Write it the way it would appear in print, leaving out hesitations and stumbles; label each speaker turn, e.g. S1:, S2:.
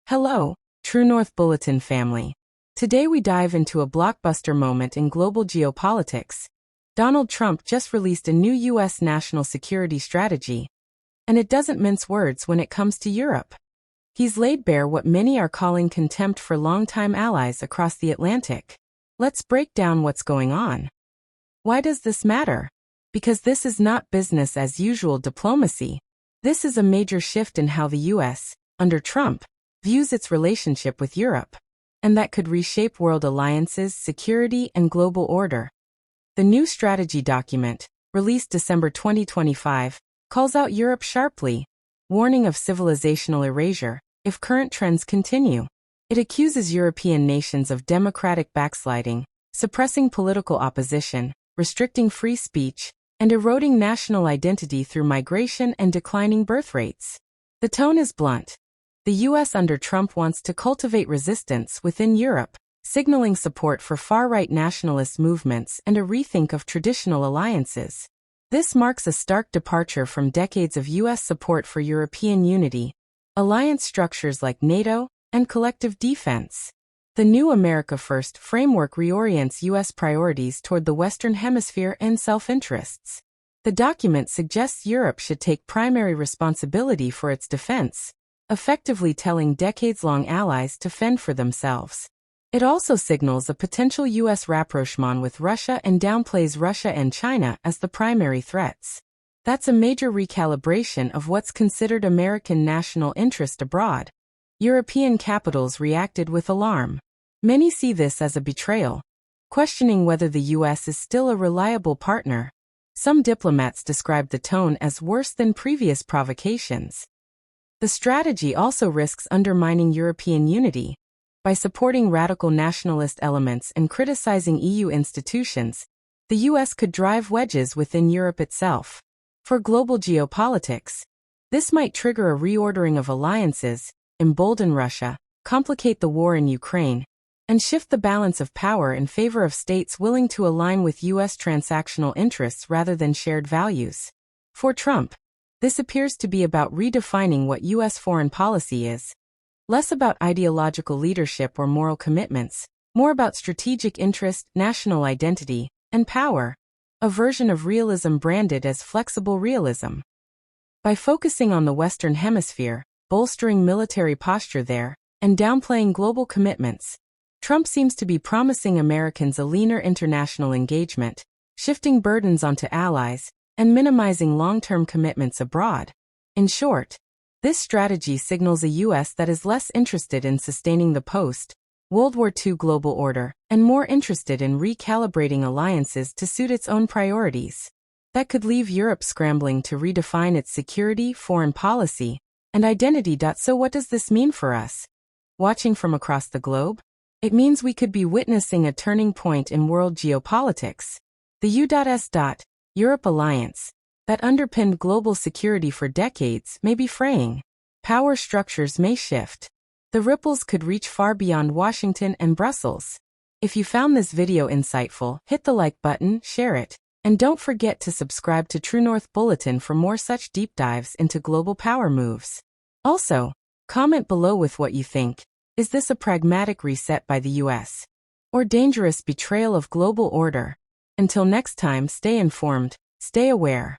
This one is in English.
S1: Hello, True North Bulletin family. Today we dive into a blockbuster moment in global geopolitics. Donald Trump just released a new U.S. national security strategy, and it doesn't mince words when it comes to Europe. He's laid bare what many are calling contempt for longtime allies across the Atlantic. Let's break down what's going on. Why does this matter? Because this is not business as usual diplomacy. This is a major shift in how the U.S., under Trump, views its relationship with Europe, and that could reshape world alliances, security, and global order. The new strategy document, released December 2025, calls out Europe sharply, warning of civilisational erasure if current trends continue. It accuses European nations of democratic backsliding, suppressing political opposition, restricting free speech, and eroding national identity through migration and declining birth rates. The tone is blunt. The U.S. under Trump wants to cultivate resistance within Europe, signaling support for far-right nationalist movements and a rethink of traditional alliances. This marks a stark departure from decades of U.S. support for European unity, alliance structures like NATO, and collective defense. The new America First framework reorients U.S. priorities toward the Western Hemisphere and self-interests. The document suggests Europe should take primary responsibility for its defense, effectively telling decades-long allies to fend for themselves. It also signals a potential U.S. rapprochement with Russia and downplays Russia and China as the primary threats. That's a major recalibration of what's considered American national interest abroad. European capitals reacted with alarm. Many see this as a betrayal, questioning whether the U.S. is still a reliable partner. Some diplomats describe the tone as worse than previous provocations. The strategy also risks undermining European unity. By supporting radical nationalist elements and criticizing EU institutions, the U.S. could drive wedges within Europe itself. For global geopolitics, this might trigger a reordering of alliances, embolden Russia, complicate the war in Ukraine, and shift the balance of power in favor of states willing to align with U.S. transactional interests rather than shared values. For Trump, this appears to be about redefining what U.S. foreign policy is. Less about ideological leadership or moral commitments, more about strategic interest, national identity, and power, a version of realism branded as flexible realism. By focusing on the Western Hemisphere, bolstering military posture there, and downplaying global commitments, Trump seems to be promising Americans a leaner international engagement, shifting burdens onto allies, and minimizing long-term commitments abroad. In short, this strategy signals a U.S. that is less interested in sustaining the post-World War II global order and more interested in recalibrating alliances to suit its own priorities. That could leave Europe scrambling to redefine its security, foreign policy, and identity. So what does this mean for us? Watching from across the globe? It means we could be witnessing a turning point in world geopolitics. The U.S. Europe alliance, that underpinned global security for decades, may be fraying. Power structures may shift. The ripples could reach far beyond Washington and Brussels. If you found this video insightful, hit the like button, share it, and don't forget to subscribe to True North Bulletin for more such deep dives into global power moves. Also, comment below with what you think. Is this a pragmatic reset by the U.S. or dangerous betrayal of global order? Until next time, stay informed, stay aware.